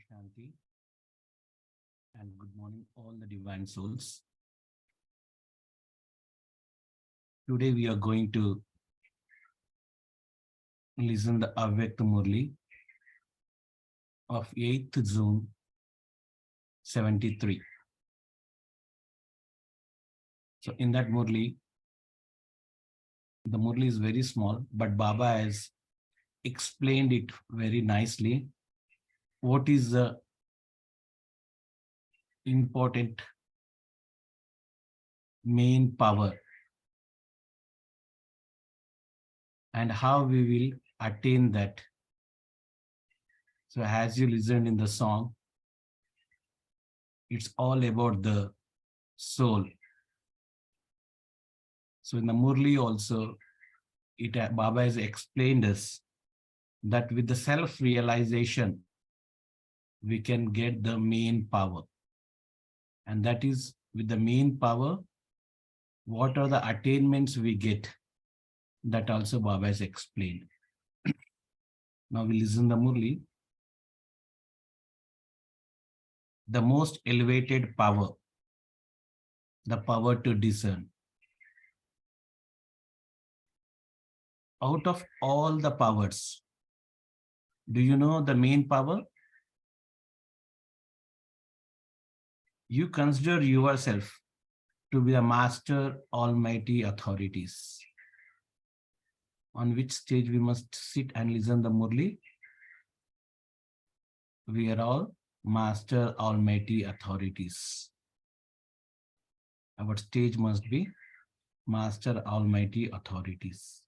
Shanti, and good morning, all the divine souls. Today we are going to listen the Avyakt Murli of 8th June 73. So in that Murli, the Murli is very small, but Baba has explained it very nicely. What is the important main power and how we will attain that. So as you listened in the song, it's all about the soul. So in the Murli also, Baba has explained us that with the self-realization, we can get the main power. And that is with the main power, what are the attainments we get? That also Baba has explained. Now we listen the Murli. The most elevated power, the power to discern. Out of all the powers, do you know the main power? You consider yourself to be the master almighty authorities. On which stage we must sit and listen the Murli? We are all master almighty authorities. Our stage must be master almighty authorities.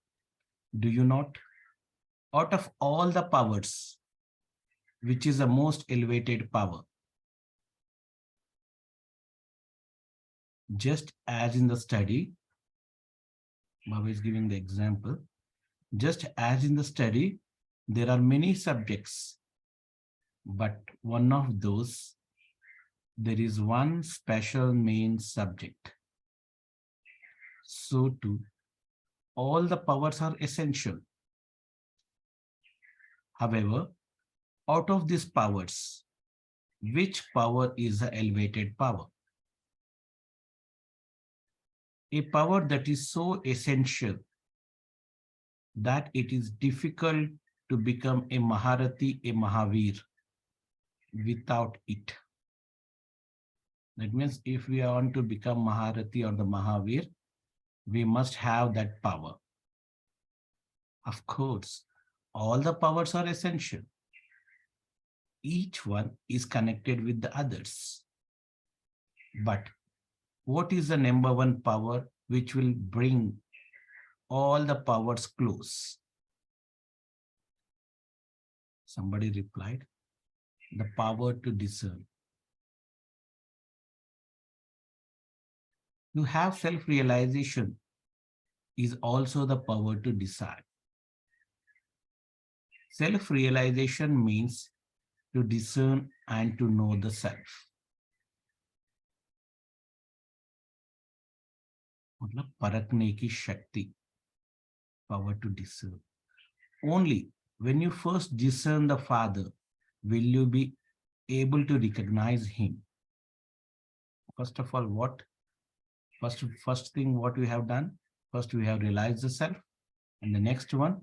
Do you not? Out of all the powers, which is the most elevated power? Just as in the study, Baba is giving the example, just as in the study, there are many subjects, but one of those, there is one special main subject. So too, all the powers are essential. However, out of these powers, which power is the elevated power? A power that is so essential that it is difficult to become a Maharati, a Mahavir without it. That means if we want to become Maharati or the Mahavir, we must have that power. Of course, all the powers are essential. Each one is connected with the others. But what is the number one power which will bring all the powers close? Somebody replied, the power to discern. To have self-realization is also the power to decide. Self-realization means to discern and to know the self. मतलब परखने की शक्ति, power to discern. Only when you first discern the Father, will you be able to recognize him. First of all, what? First thing what we have done, first we have realized the self, and the next one,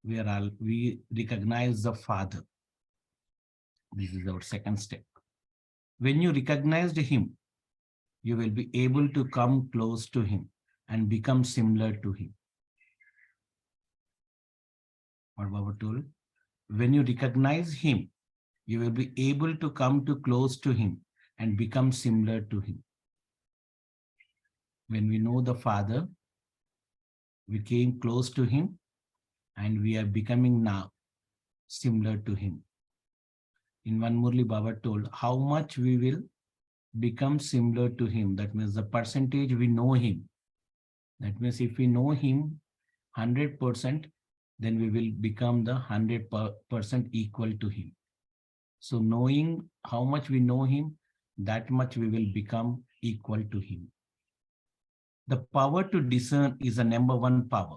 we recognize the Father. This is our second step. When you recognized him, you will be able to come close to him and become similar to him. What Baba told, when you recognize him, you will be able to come too close to him and become similar to him. When we know the Father, we came close to him and we are becoming now similar to him. In one Murli, Baba told how much we will become similar to him. That means the percentage we know him. That means if we know him 100%, then we will become the 100% equal to him. So knowing how much we know him, that much we will become equal to him. The power to discern is the number one power.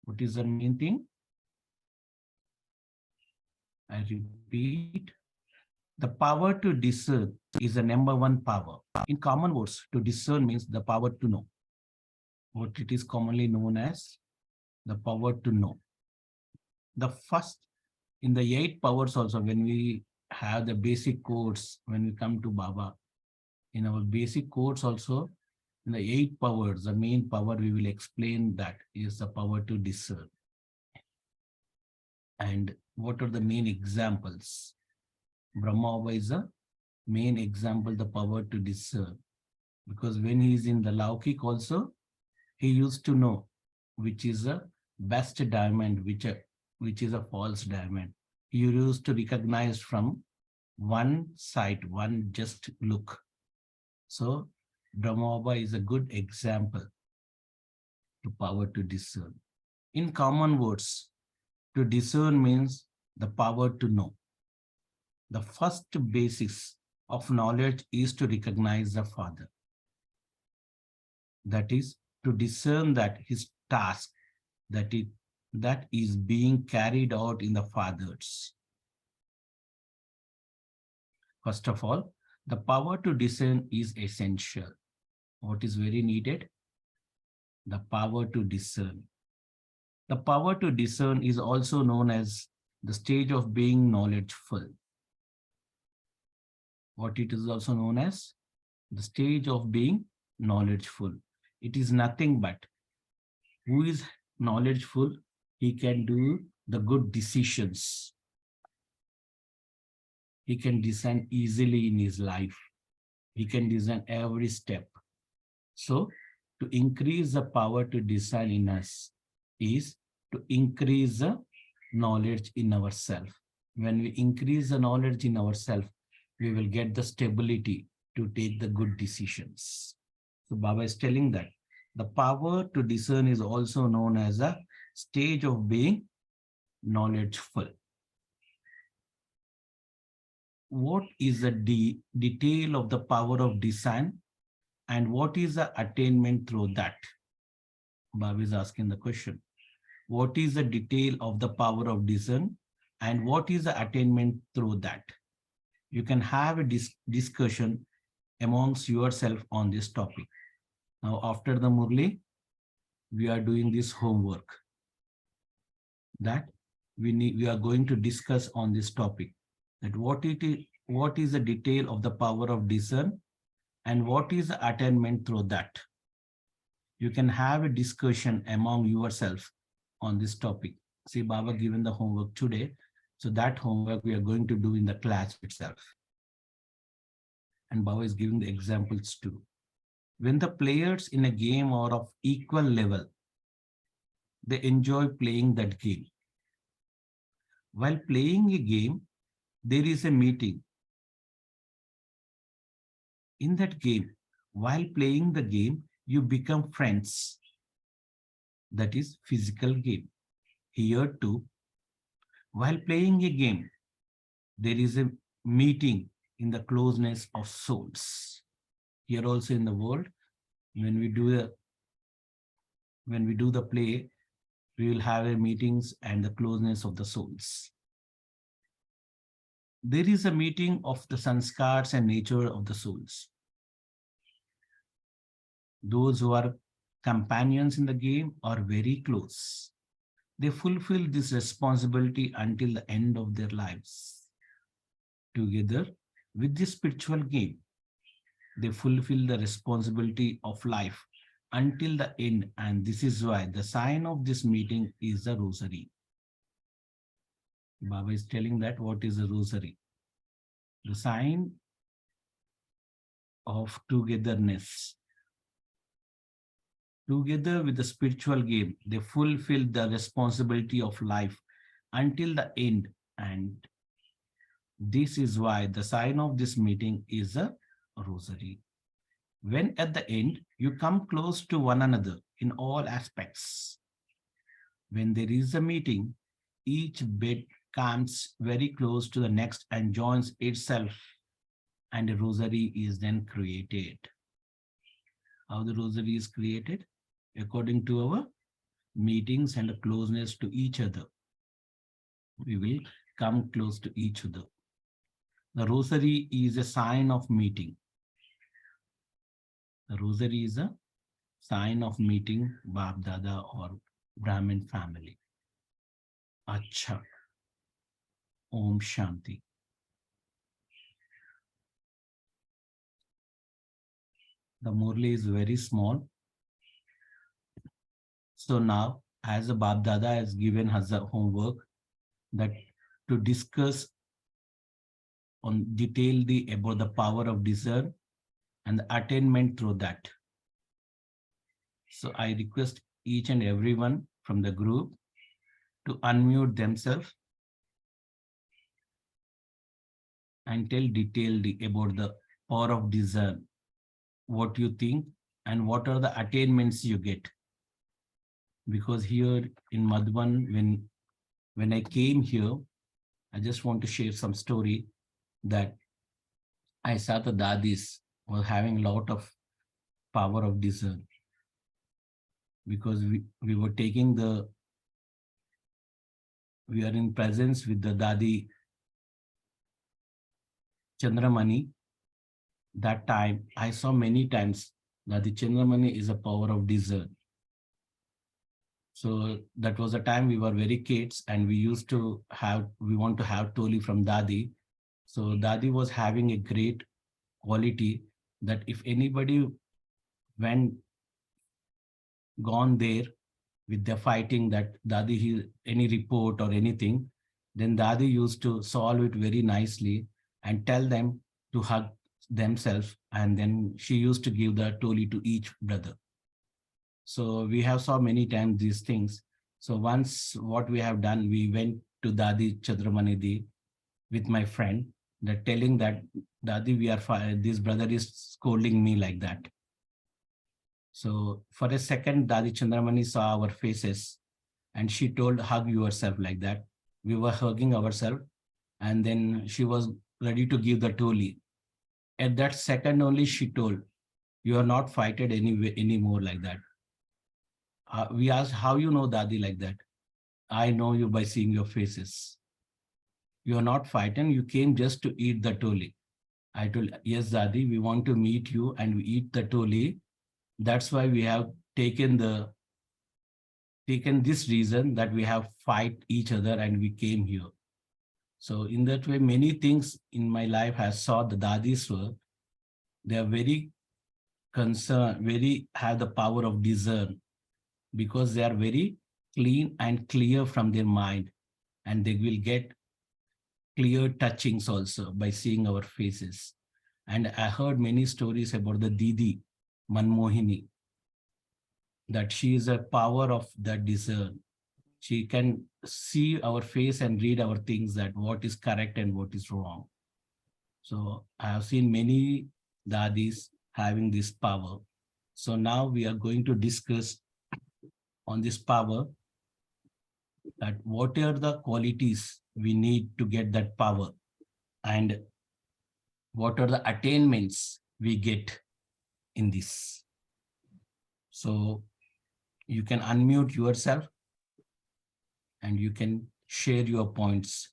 What is the main thing? I repeat, the power to discern is the number one power. In common words, to discern means the power to know. What it is commonly known as the power to know. The first, in the 8 powers also, when we have the basic codes, when we come to Baba, in our basic codes also, in the 8 powers, the main power we will explain that is the power to discern. And what are the main examples? Brahma is a main example, the power to discern. Because when he is in the Laukik also, he used to know which is a best diamond, which is a false diamond. He used to recognize from one sight, one just look. So Brahma is a good example to power to discern. In common words, to discern means the power to know. The first basis of knowledge is to recognize the Father. That is, to discern that his task, that is being carried out in the Fathers. First of all, the power to discern is essential. What is very needed? The power to discern. The power to discern is also known as the stage of being knowledgeful. What it is also known as the stage of being knowledgeful. It is nothing but who is knowledgeful, he can do the good decisions. He can discern easily in his life. He can discern every step. So to increase the power to discern in us is to increase the knowledge in ourselves. When we increase the knowledge in ourselves, we will get the stability to take the good decisions. So Baba is telling that the power to discern is also known as a stage of being knowledgeful. What is the detail of the power of discern and what is the attainment through that? Baba is asking the question. What is the detail of the power of discern and what is the attainment through that? You can have a discussion amongst yourself on this topic. Now, after the Murli, we are doing this homework that we are going to discuss on this topic. That what is the detail of the power of discern and what is the attainment through that? You can have a discussion among yourself on this topic. See, Baba given the homework today. So that homework we are going to do in the class itself. And Baba is giving the examples too. When the players in a game are of equal level, they enjoy playing that game. While playing a game, there is a meeting. In that game, while playing the game, you become friends. That is physical game. Here too, while playing a game, there is a meeting in the closeness of souls. Here also in the world, when we do the play, we will have a meetings and the closeness of the souls. There is a meeting of the sanskars and nature of the souls. Those who are companions in the game are very close. They fulfill this responsibility until the end of their lives. Together with the spiritual game, they fulfill the responsibility of life until the end. And this is why the sign of this meeting is the rosary. Baba is telling that what is the rosary? The sign of togetherness. Together with the spiritual game, they fulfill the responsibility of life until the end. And this is why the sign of this meeting is a rosary. When at the end, you come close to one another in all aspects. When there is a meeting, each bed comes very close to the next and joins itself, and a rosary is then created. How the rosary is created? According to our meetings and the closeness to each other. We will come close to each other. The rosary is a sign of meeting. The rosary is a sign of meeting Bab Dada or Brahmin family. Acha. Om Shanti. The Murli is very small. So now, as the Bab Dada has given us a homework that to discuss on detail about the power of discern and the attainment through that. So I request each and everyone from the group to unmute themselves and tell detailed about the power of discern, what you think and what are the attainments you get. Because here in Madhvan, when I came here, I just want to share some story that I saw the Dadis were having a lot of power of discern, because we were taking we are in presence with the Dadi Chandramani. That time I saw many times that the Chandramani is a power of discern. So that was a time we were very kids and we want to have Toli from Dadi. So Dadi was having a great quality that if anybody gone there with the fighting, that Dadi, any report or anything, then Dadi used to solve it very nicely and tell them to hug themselves. And then she used to give the Toli to each brother. So we have saw many times these things. So once what we have done, we went to Dadi Chadramanidi with my friend, that telling that Dadi, this brother is scolding me like that. So for a second, Dadi Chandramani saw our faces and she told, hug yourself like that. We were hugging ourselves and then she was ready to give the Toli. At that second only she told, you are not fighted anymore like that. We asked, how you know Dadi like that? I know you by seeing your faces. You are not fighting, you came just to eat the Toli. I told, yes, Dadi, we want to meet you and we eat the Toli. That's why we have taken this reason that we have fight each other and we came here. So in that way, many things in my life has saw the Dadis were, they are very concerned, have the power of discern, because they are very clean and clear from their mind, and they will get clear touchings also by seeing our faces. And I heard many stories about the Didi Manmohini, that she is a power of that discern. She can see our face and read our things, that what is correct and what is wrong. So I have seen many Dadis having this power. So now we are going to discuss on this power, that what are the qualities we need to get that power and what are the attainments we get in this. So you can unmute yourself and you can share your points.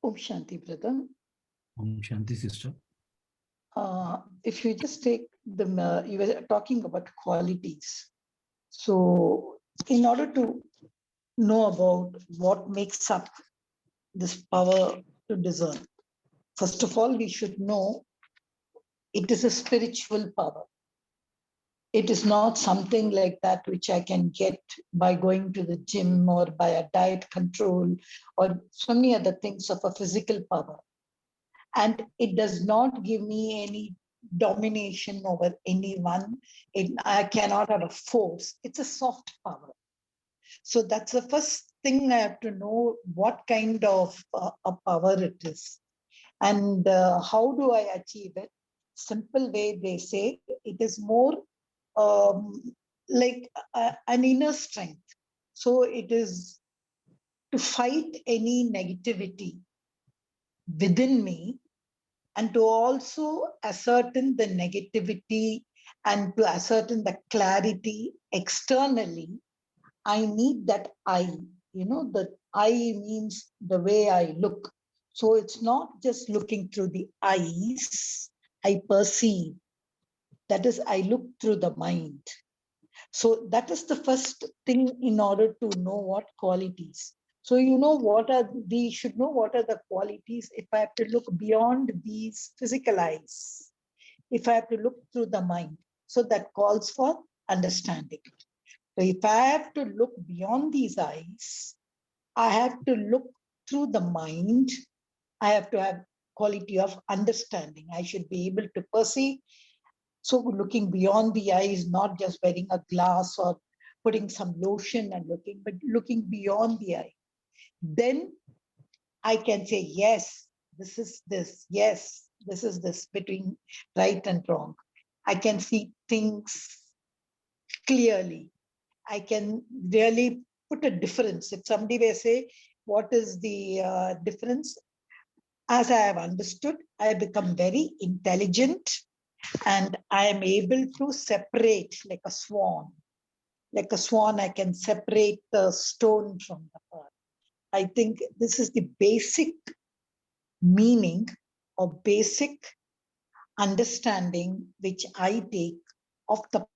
Om Shanti, brother. Om Shanti, sister. If you just take you were talking about qualities. So in order to know about what makes up this power to discern, first of all, we should know it is a spiritual power. It is not something like that which I can get by going to the gym or by a diet control or so many other things of a physical power. and it does not give me any domination over anyone. I cannot have a force. It's a soft power. So that's the first thing I have to know, what kind of a power it is. And how do I achieve it? Simple way, they say it is more like an inner strength. So it is to fight any negativity within me, and to also ascertain the negativity and to ascertain the clarity externally. I need that eye. The eye means the way I look. So it's not just looking through the eyes, I perceive. That is, I look through the mind. So that is the first thing in order to know what qualities. So we should know what are the qualities if I have to look beyond these physical eyes, if I have to look through the mind. So that calls for understanding. So if I have to look beyond these eyes, I have to look through the mind. I have to have quality of understanding. I should be able to perceive. So looking beyond the eye is not just wearing a glass or putting some lotion and looking, but looking beyond the eye. Then I can say, yes, this is this. Yes, this is this, between right and wrong. I can see things clearly. I can really put a difference. If somebody may say, what is the difference? As I have understood, I become very intelligent and I am able to separate like a swan. Like a swan, I can separate the stone from the pearl. I think this is the basic meaning or basic understanding which I take of the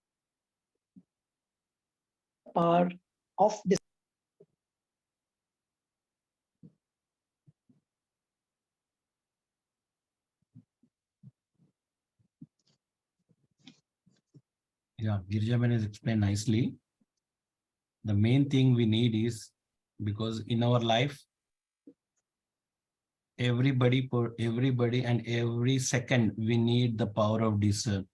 power of this. Yeah, Girjaman has explained nicely. The main thing we need is, because in our life, everybody and every second, we need the power of discern.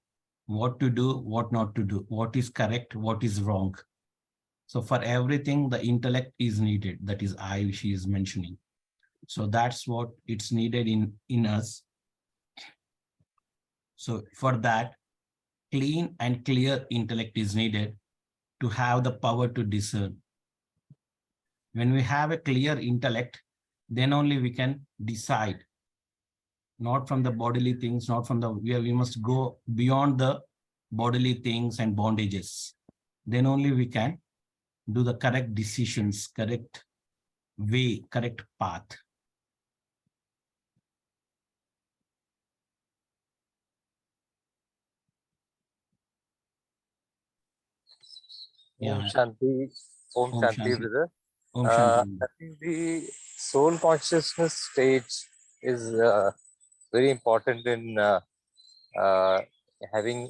What to do, what not to do, what is correct, what is wrong. So for everything, the intellect is needed. That is I, she is mentioning. So that's what it's needed in us. So for that, clean and clear intellect is needed to have the power to discern. When we have a clear intellect, then only we can decide, not from the bodily things, not from the, we must go beyond the bodily things and bondages. Then only we can do the correct decisions, correct way, correct path. Om Yeah. Shanti, Om Om Shanti, Shanti. brother. Om Shanti. I think the soul consciousness stage is very important in uh,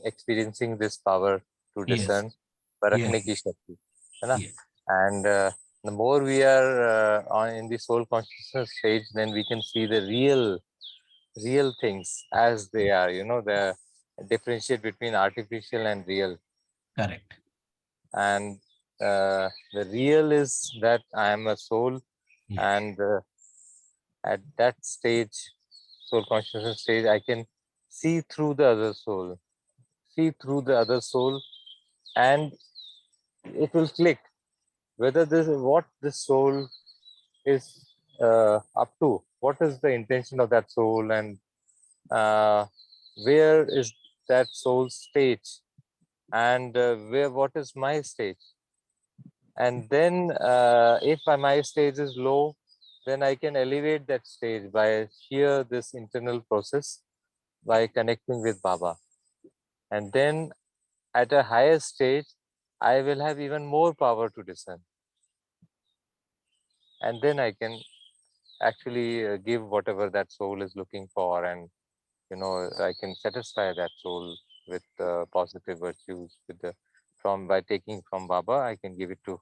experiencing this power to Yes. discern. Yes. Parakne ki Shakti, है ना? Yes. And the more we are in the soul consciousness stage, then we can see the real things as they are. The differentiate between artificial and real. Correct. And the real is that I am a soul, Yes. and at that stage, soul consciousness stage, I can see through the other soul, and it will click whether what this soul is up to, what is the intention of that soul, and where is that soul's stage, and what is my stage. And then if my stage is low, then I can elevate that stage by here this internal process, by connecting with Baba. And then at a higher stage, I will have even more power to discern. And then I can actually give whatever that soul is looking for, and I can satisfy that soul with positive virtues, by taking from Baba, I can give it to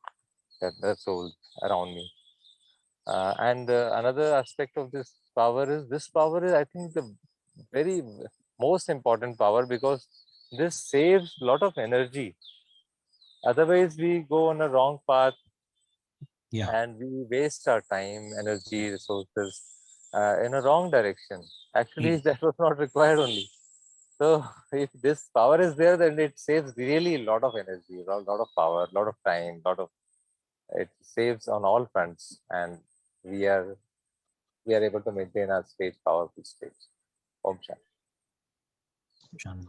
that soul around me. And another aspect of this power is, I think, the very most important power, because this saves a lot of energy. Otherwise, we go on a wrong path Yeah. and we waste our time, energy, resources in a wrong direction. Actually, Yes. that was not required only. So, if this power is there, then it saves really a lot of energy, a lot of power, a lot of time, it saves on all fronts, and we are we are able to maintain our state, powerful state. Om Shanti.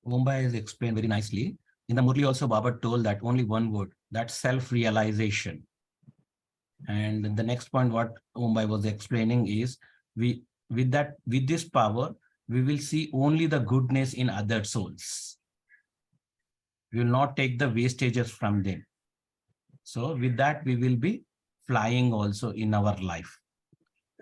Mumbai is explained very nicely. In the Murli also, Baba told that only one word, that's self-realization. And the next point, what Mumbai was explaining is, with this power, we will see only the goodness in other souls. We will not take the wastages from them. So with that, we will be flying also in our life.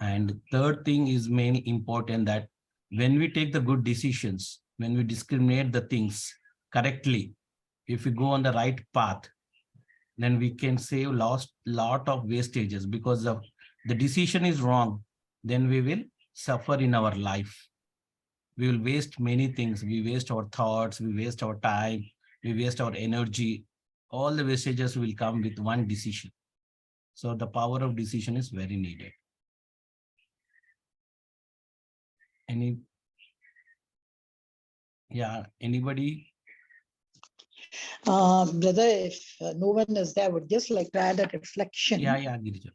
And third thing is mainly important, that when we take the good decisions, when we discriminate the things correctly, if we go on the right path, then we can save lot of wastages, because the decision is wrong, then we will suffer in our life. We will waste many things. We waste our thoughts, we waste our time, we waste our energy. All the wastages will come with one decision. So the power of decision is very needed. Anybody? Brother, if no one is there, I would just like to add a reflection. Yeah, Girija.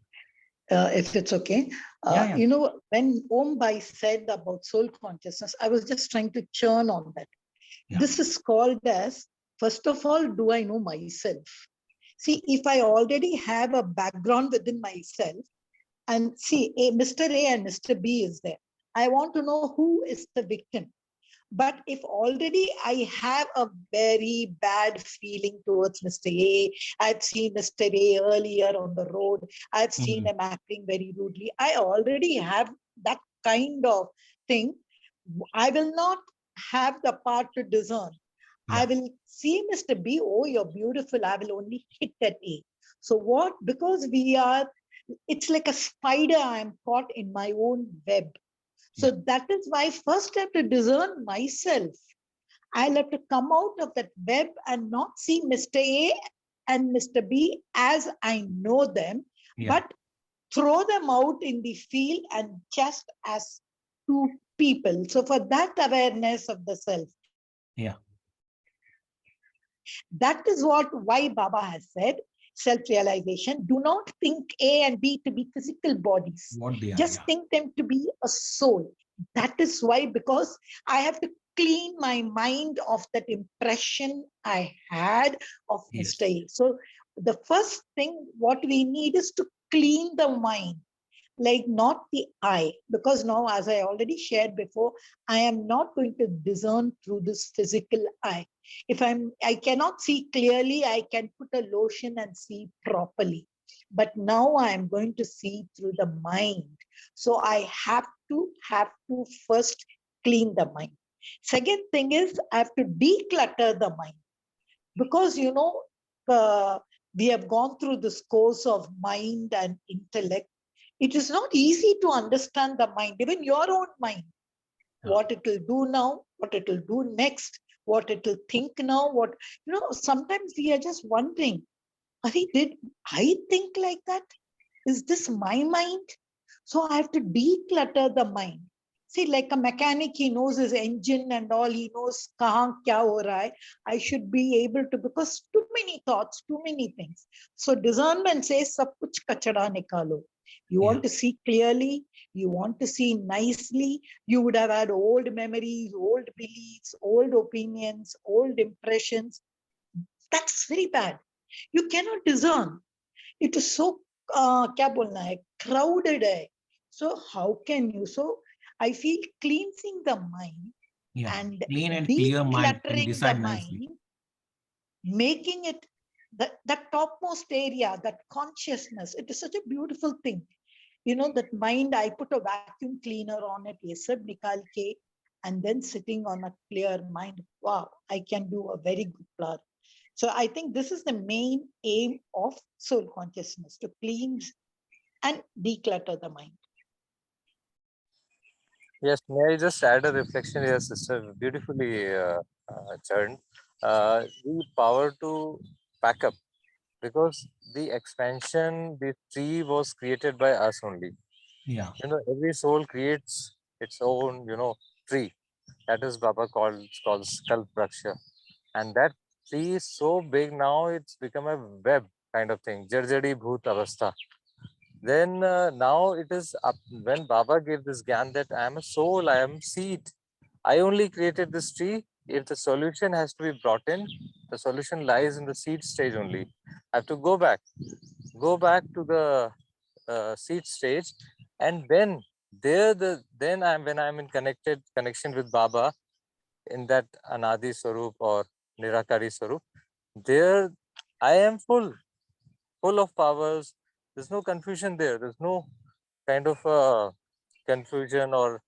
If it's okay. Yeah. You know, when Om Bai said about soul consciousness, I was just trying to churn on that. Yeah. This is called as, first of all, do I know myself? See, if I already have a background within myself, and see, Mr. A and Mr. B is there, I want to know who is the victim. But if already I have a very bad feeling towards Mr. A, I've seen Mr. A earlier on the road, I've seen him acting very rudely, I already have that kind of thing. I will not have the part to discern. Yeah. I will see Mr. B, oh, you're beautiful, I will only hit at A. So what? Because it's like a spider, I'm caught in my own web. So that is why first I have to discern myself. I'll have to come out of that web and not see Mr. A and Mr. B as I know them, but throw them out in the field and just as two people. So for that awareness of the self. That is why Baba has said, self-realization. Do not think A and B to be physical bodies. What they are, just think them to be a soul. That is why, because I have to clean my mind of that impression I had of Mr. A. So the first thing what we need is to clean the mind, like not the eye, because now, as I already shared before, I am not going to discern through this physical eye. If I cannot see clearly, I can put a lotion and see properly. But now I am going to see through the mind. So I have to first clean the mind. Second thing is, I have to declutter the mind. Because, you know, we have gone through this course of mind and intellect. It is not easy to understand the mind, even your own mind. What it will do now, what it will do next, what it will think now, sometimes we are just wondering, did I think like that? Is this my mind? So I have to declutter the mind. See, like a mechanic, he knows his engine and all, he knows kahan kya ho raha hai. I should be able to, because too many thoughts, too many things. So discernment says, sab kuch kachada nikalo. You want to see clearly, you want to see nicely, you would have had old memories, old beliefs, old opinions, old impressions. That's very bad. You cannot discern. It is so crowded. So how can you? So I feel cleansing the mind and clean and clear mind can decluttering the decide nicely. mind, making it the topmost area, that consciousness. It is such a beautiful thing. You know, that mind, I put a vacuum cleaner on it, ye sab nikal ke, and then sitting on a clear mind. Wow, I can do a very good plan. So I think this is the main aim of soul consciousness, to cleanse and declutter the mind. Yes, may I just add a reflection here, sister? Beautifully churned. The power to pack up, because the expansion, the tree was created by us only. Yeah. Every soul creates its own, tree. That is Baba called Skalp Vraksha. And that tree is so big now, it's become a web kind of thing. Jarjadi Bhoot Avastha. Then now it is up when Baba gave this gyan that I am a soul, I am seed. I only created this tree. If the solution has to be brought in, the solution lies in the seed stage only. I have to go back to the seed stage, and then when I'm in connection with Baba in that Anadi Swarup or Nirakari Swarup, there I am full of powers. There's no confusion there. There's no kind of confusion, or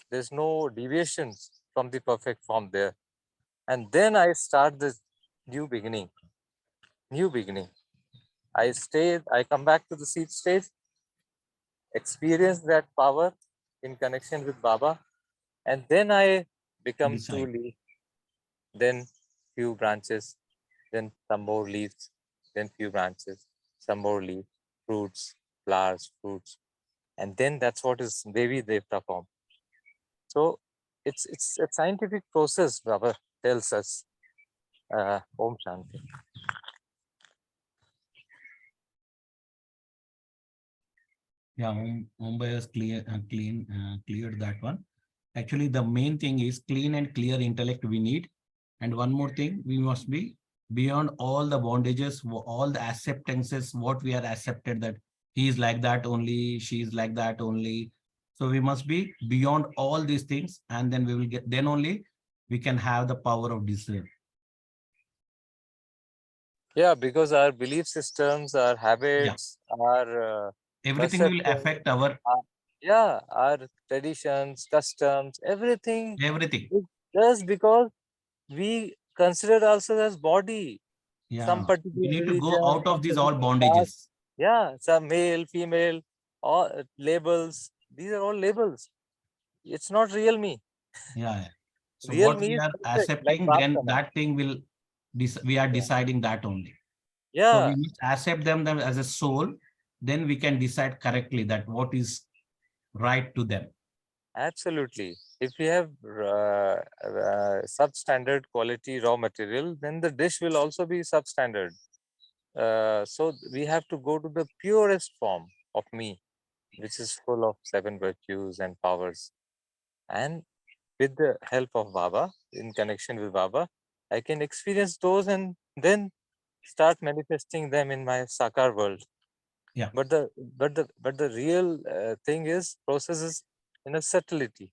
there's no deviations from the perfect form there. And then I start this new beginning. I come back to the seed stage, experience that power in connection with Baba, and then I become Decide. two leaves, then few branches, then some more leaves, then few branches, some more leaves, fruits, flowers, fruits. And then that's what is Devi Devta form. So it's a scientific process, Baba tells us. Om Shanti. Yeah, Mumbai has cleared that one. Actually, the main thing is clean and clear intellect we need. And one more thing, we must be beyond all the bondages, all the acceptances, what we are accepted that he is like that only, she is like that only. So we must be beyond all these things, and then we will get, then only we can have the power of discern. Yeah, because our belief systems, our habits, our Everything will perception, affect our our traditions, customs, everything everything. is just because we consider ourselves as body. Some Yeah, we particular need to go religion, out of some these all particular caste. bondages. Yeah, some male, female, all labels. These are all labels. It's not real me. Yeah. So Real what me we is are perfect, like accepting, then Bhakta. that thing will, we are Yeah. deciding that only. So Yeah, we must accept them as a soul, then we can decide correctly that what is right to them. absolutely. If we have substandard quality raw material, then the dish will also be substandard. So we have to go to the purest form of me, which is full of 7 virtues and powers. And with the help of Baba, in connection with Baba, I can experience those and then start manifesting them in my Sakar world. Yeah. But the real thing is processes in a subtlety,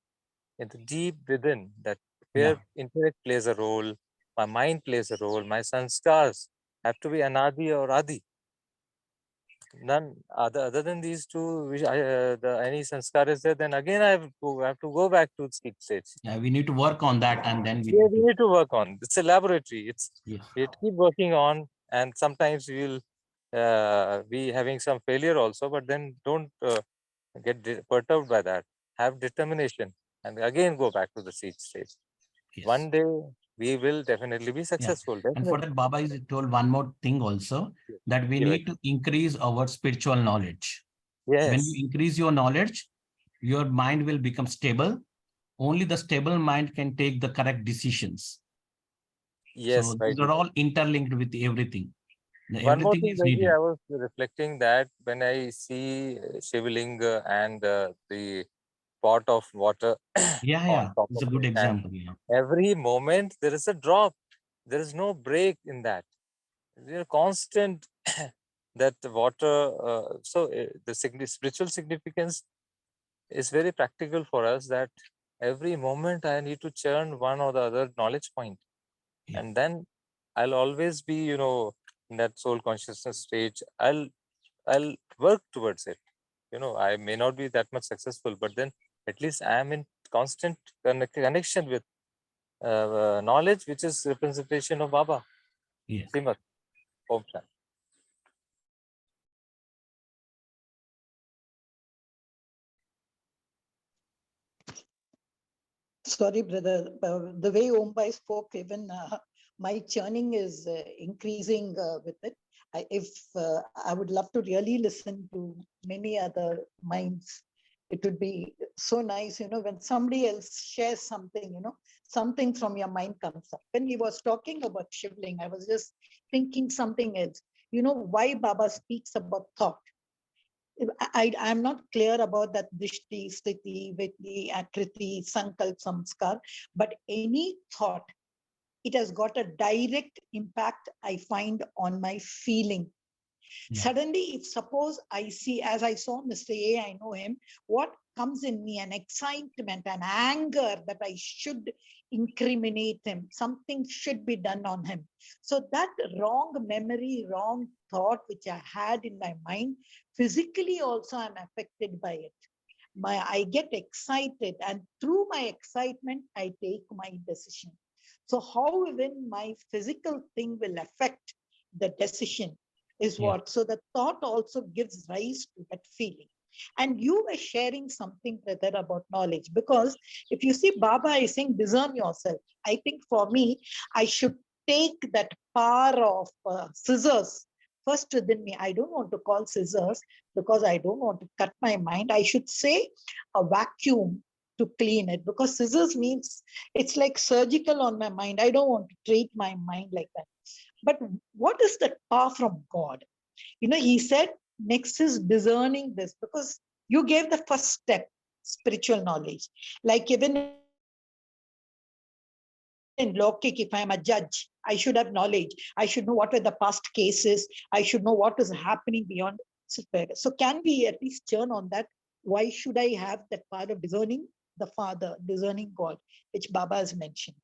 in the deep within, that where intellect plays a role, my mind plays a role, my sanskars have to be anadi or adi. None other than these two, which any sanskar is there, then again I have to go back to seed stage. Yeah, we need to work on that, and then we We need to work on. It's a laboratory. yes. We keep working on, and sometimes we'll be having some failure also, but then don't get perturbed by that. Have determination, and again go back to the seed stage. Yes. One day we will definitely be successful. And for that, Baba is told one more thing also, that we Give need to increase our spiritual knowledge. When Yes. you increase your knowledge, your mind will become stable. Only the stable mind can take the correct decisions. Yes, So right. these are all interlinked with everything. One more Everything thing, is Vaidhi, needed. I was reflecting that when I see Shivalinga and the pot of water on top It's of a good it, and example. Yeah. every moment there is a drop. There is no break in that. There constant that water. The spiritual significance is very practical for us, that every moment I need to churn one or the other knowledge point. Yeah. And then I'll always be, in that soul consciousness stage. I'll work towards it. I may not be that much successful, but then at least I am in constant connection with knowledge, which is representation of Baba. Yes. Srimad. Om Shanti. Sorry, brother. The way Ombai spoke, even my churning is increasing with it. I would love to really listen to many other minds, it would be so nice, when somebody else shares something, something from your mind comes up. When he was talking about shivling, I was just thinking something else. Why Baba speaks about thought. I'm not clear about that drishti, sthiti, viti, akriti, sankalp, samskar, but any thought, it has got a direct impact, I find, on my feeling. Yeah. Suddenly, if suppose I see, as I saw Mr. A, I know him, what comes in me, an excitement, an anger that I should incriminate him, something should be done on him. So that wrong memory, wrong thought which I had in my mind, physically also I'm affected by it. I get excited, and through my excitement, I take my decision. So how even my physical thing will affect the decision is Yeah. what. So the thought also gives rise to that feeling. And you were sharing something, brother, about knowledge, because if you see Baba is saying, discern yourself. I think for me, I should take that power of scissors first within me. I don't want to call scissors because I don't want to cut my mind. I should say a vacuum to clean it, because scissors means it's like surgical on my mind. I don't want to treat my mind like that. But what is that power from God? He said, next is discerning this, because you gave the first step, spiritual knowledge. Like even in Lokik, if I'm a judge, I should have knowledge. I should know what were the past cases. I should know what is happening beyond. So can we at least churn on that? Why should I have that part of discerning the Father, discerning God, which Baba has mentioned?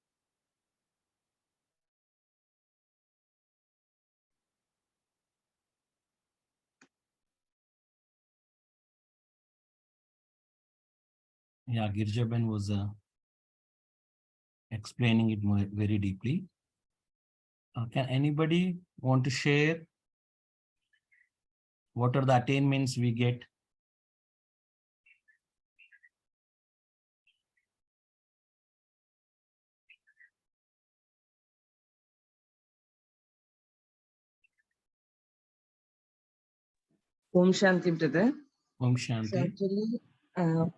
Yeah, Girjaban was explaining it very deeply. Can anybody want to share what are the attainments we get? Om Shanti, brother. Om So Shanti. actually,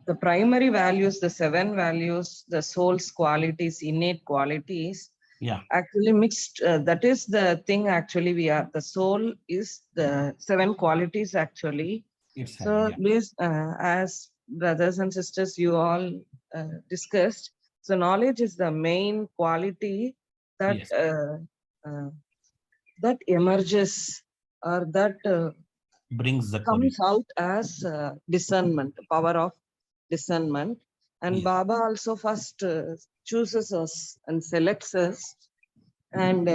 the primary values, the 7 values, the soul's qualities, innate qualities, Yeah. actually mixed. That is the thing actually we are. The soul is the 7 qualities actually. It's So yeah. as brothers and sisters, you all discussed, so knowledge is the main quality that Yes. that emerges or that Brings the comes courage. out as discernment, power of discernment. And Yes. Baba also first chooses us and selects us, and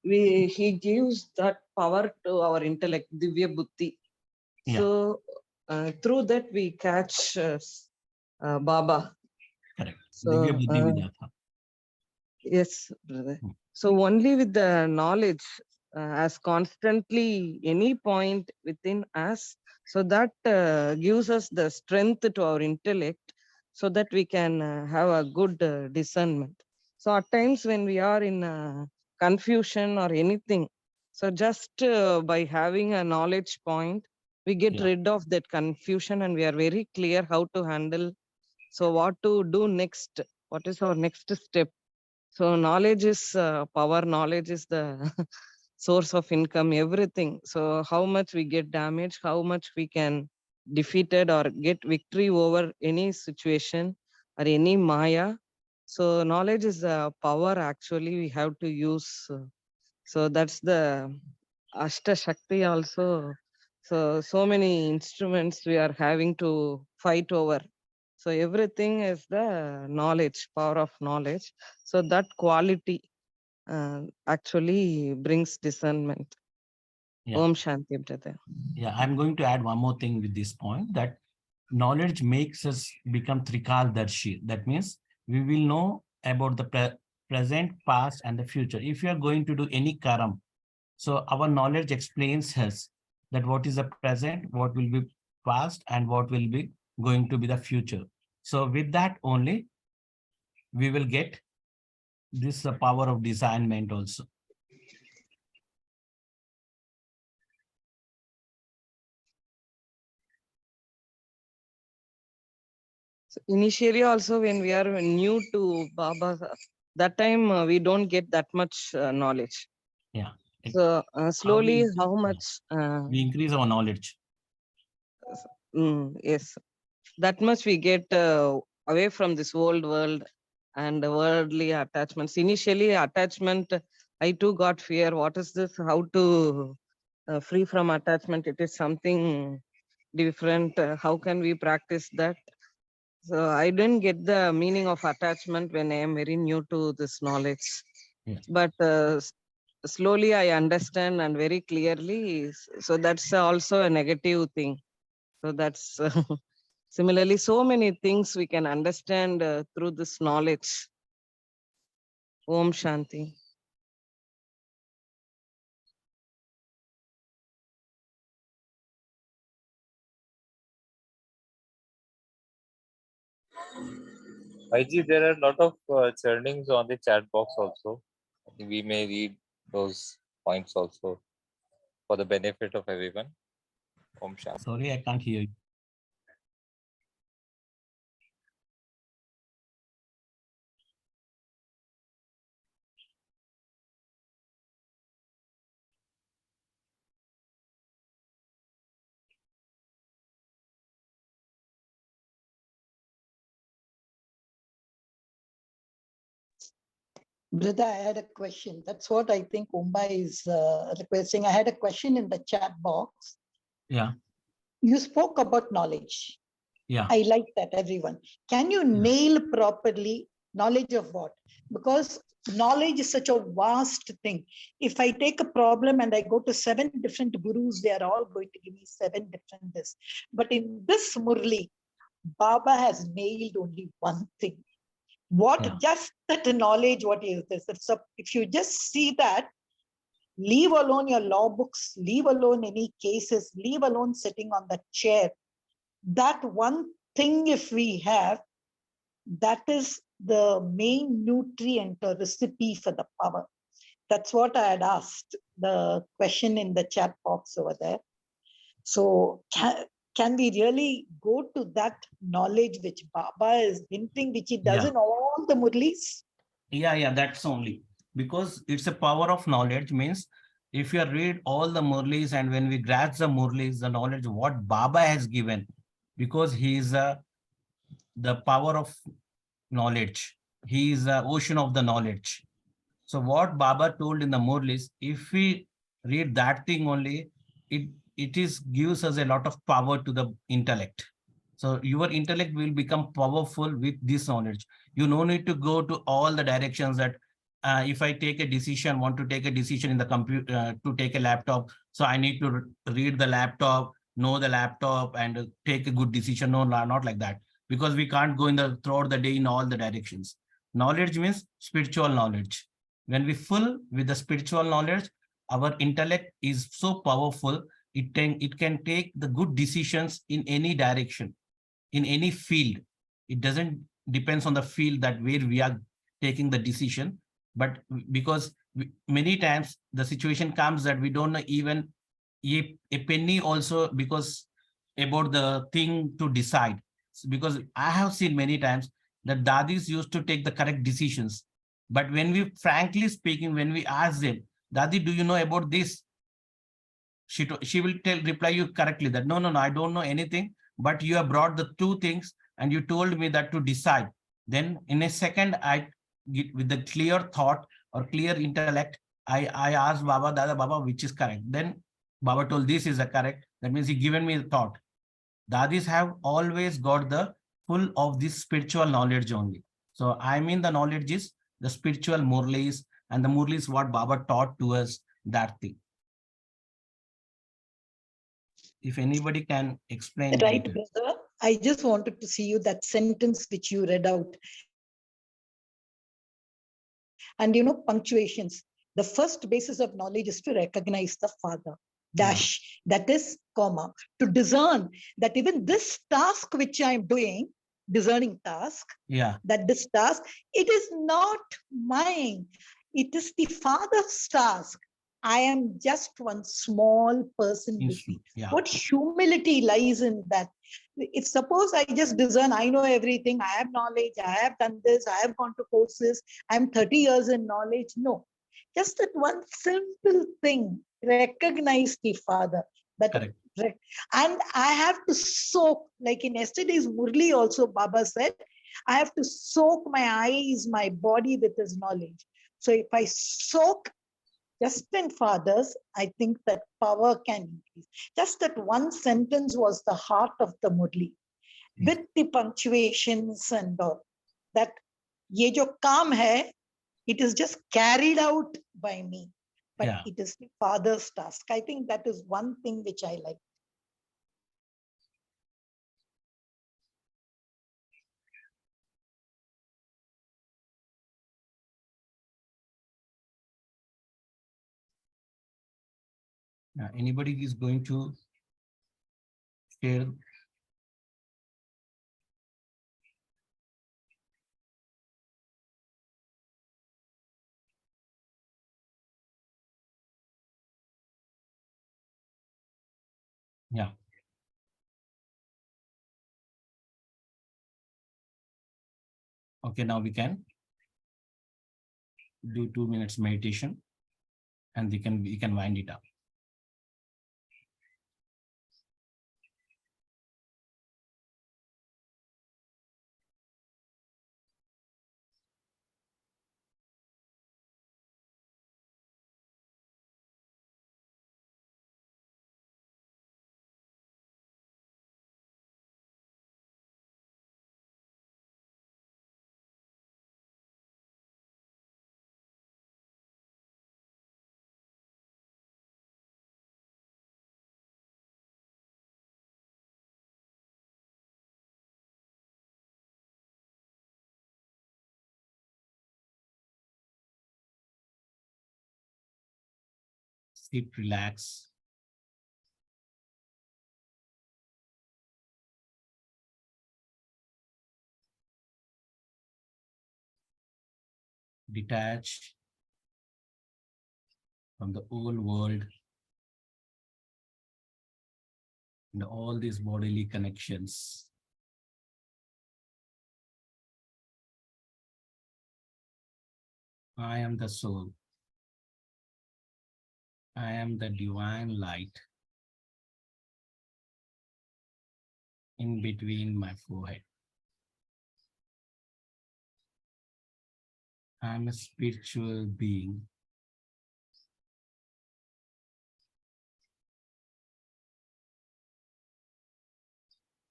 he gives that power to our intellect, Divya Buddhi. Yeah. So through that we catch Baba. Correct. So Divya Buddhi Vidatha. yes, brother. So only with the knowledge, as constantly any point within us, so that gives us the strength to our intellect, so that we can have a good discernment. So at times when we are in confusion or anything, so just by having a knowledge point, we get Yeah. rid of that confusion, and we are very clear how to handle. So what to do next? What is our next step? So knowledge is power. Knowledge is the source of income, everything. So how much we get damaged, how much we can defeated or get victory over any situation or any maya. So knowledge is the power actually we have to use. So that's the Ashta Shakti also. So many instruments we are having to fight over. So everything is the knowledge, power of knowledge. So that quality actually brings discernment. Yeah. Om Shanti, brother. Yeah. I'm going to add one more thing with this point, that knowledge makes us become Trikaldarshi. That means we will know about the present, past, and the future. If you are going to do any karam, so our knowledge explains us that what is the present, what will be past, and what will be going to be the future. So with that only, we will get this power of discernment also. So initially also when we are new to Baba, that time we don't get that much knowledge. Yeah. So slowly how much? We increase our knowledge. Yes, that much we get away from this old world and the worldly attachments. Initially attachment, I too got fear. What is this? How to free from attachment? It is something different. How can we practice that? So I didn't get the meaning of attachment when I am very new to this knowledge. Yeah. But slowly I understand and very clearly. So that's also a negative thing. So that's similarly so many things we can understand through this knowledge. Om Shanti. Aiji, there are a lot of churnings on the chat box also. I think we may read those points also for the benefit of everyone. Om Shanti. Sorry, I can't hear you. Brother, I had a question. That's what I think Umba is requesting. I had a question in the chat box. Yeah. You spoke about knowledge. Yeah. I like that, everyone. Can you nail properly knowledge of what? Because knowledge is such a vast thing. If I take a problem and I go to 7 different gurus, they are all going to give me 7 different this. But in this Murli, Baba has nailed only one thing. What just that knowledge, what is this? So if you just see that, leave alone your law books, leave alone any cases, leave alone sitting on the chair. That one thing, if we have, that is the main nutrient or recipe for the power. That's what I had asked the question in the chat box over there. So can we really go to that knowledge which Baba is hinting, which he does in all the Murlis? Yeah, that's only because it's a power of knowledge. Means if you read all the Murlis and when we grasp the Murlis, the knowledge what Baba has given, because he is the power of knowledge. He is the ocean of the knowledge. So what Baba told in the Murlis, if we read that thing only, it is gives us a lot of power to the intellect. So your intellect will become powerful with this knowledge. You no need to go to all the directions that if I take a decision, want to take a decision in the computer to take a laptop, so I need to read the laptop, know the laptop, and take a good decision. No, not like that, because we can't go in the throughout the day in all the directions. Knowledge means spiritual knowledge. When we full with the spiritual knowledge, our intellect is so powerful, it can take the good decisions in any direction, in any field. It doesn't depends on the field that where we are taking the decision, but because many times the situation comes that we don't know even a penny also, because about the thing to decide. Because I have seen many times that dadis used to take the correct decisions, but when we frankly speaking, when we ask them, Dadi, do you know about this? She will reply you correctly that no, I don't know anything, but you have brought the 2 things and you told me that to decide. Then in a second, I get with the clear thought or clear intellect, I asked Baba, Dada, Baba, which is correct? Then Baba told this is the correct. That means he given me the thought. Dadis have always got the full of this spiritual knowledge only. So I mean the knowledge is the spiritual Murlis, and the Murlis what Baba taught to us, that thing. If anybody can explain. Right, brother. I just wanted to see you that sentence which you read out. And punctuations. The first basis of knowledge is to recognize the Father. Dash, that is comma. To discern that even this task which I am doing, discerning task, Yeah. that this task, it is not mine. It is the Father's task. I am just one small person with Instrument. me. Yeah. What humility lies in that? If suppose I just discern, I know everything, I have knowledge, I have done this, I have gone to courses, I'm 30 years in knowledge. No, just that one simple thing, recognize the Father. That Correct. and I have to soak, like in yesterday's Murli also, Baba said, I have to soak my eyes, my body with his knowledge. So if I soak just in fathers, I think that power can increase. Just that one sentence was the heart of the Murli, with the punctuations and all. That ye jo kaam hai, it is just carried out by me, but Yeah. it is the Father's task. I think that is one thing which I like. Anybody is going to share? Yeah. Okay, now we can do 2 minutes meditation and we can wind it up. Sit, relax. Detach from the whole world and all these bodily connections. I am the soul. I am the divine light in between my forehead. I am a spiritual being.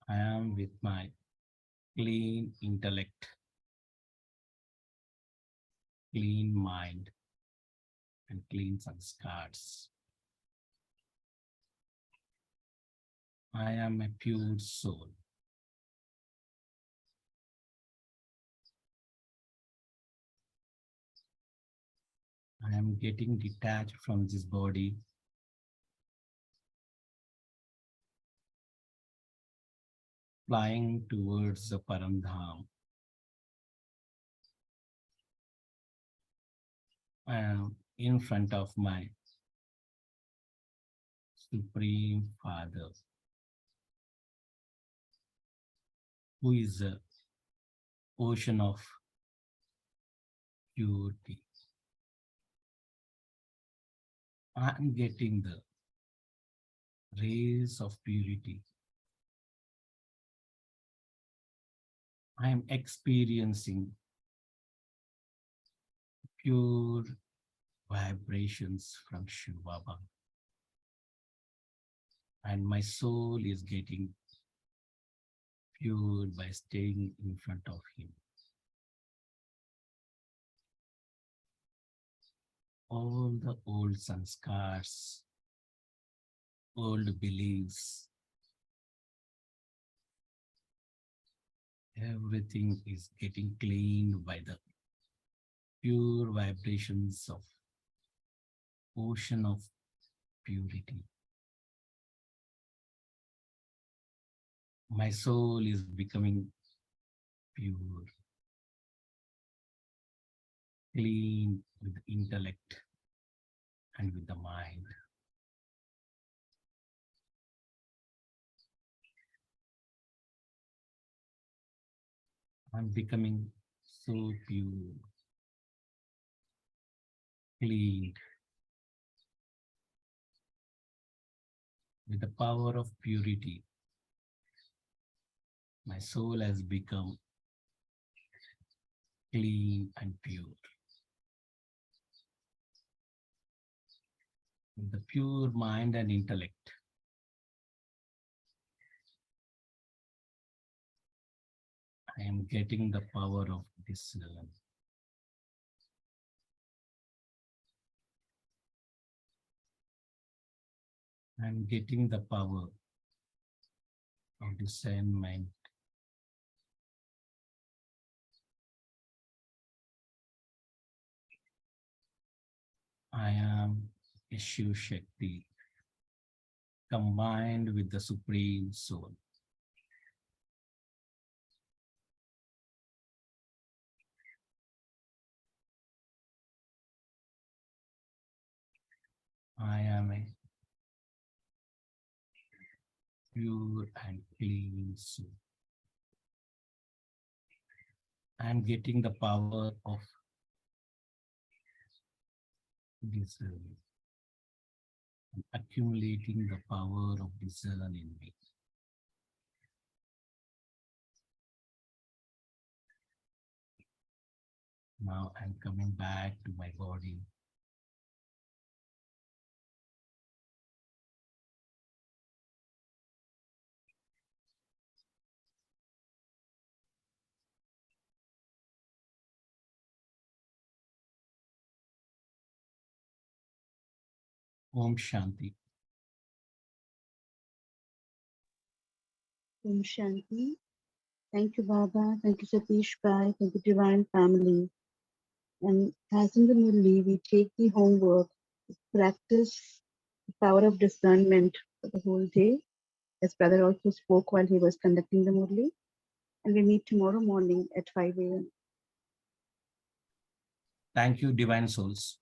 I am with my clean intellect, clean mind, and clean sanskars. I am a pure soul. I am getting detached from this body, flying towards the Paramdham. I am in front of my Supreme Father, who is the ocean of purity. I am getting the rays of purity. I am experiencing pure vibrations from Shiva Baba. And my soul is getting pure by staying in front of him. All the old sanskars, old beliefs, everything is getting cleaned by the pure vibrations of ocean of purity. My soul is becoming pure, clean with intellect and with the mind. I'm becoming so pure, clean, with the power of purity. My soul has become clean and pure. With the pure mind and intellect, I am getting the power of discern. I am getting the power of discernment. I am a Shiv Shakti combined with the Supreme Soul. I am a pure and clean soul. I am getting the power of discern, accumulating the power of discern in me. Now I'm coming back to my body. Om Shanti. Om Shanti. Thank you, Baba. Thank you, Satish Bhai. Thank you, Divine Family. And as in the Murli, we take the homework, practice the power of discernment for the whole day. As brother also spoke while he was conducting the Murli. And we meet tomorrow morning at 5 a.m. Thank you, Divine Souls.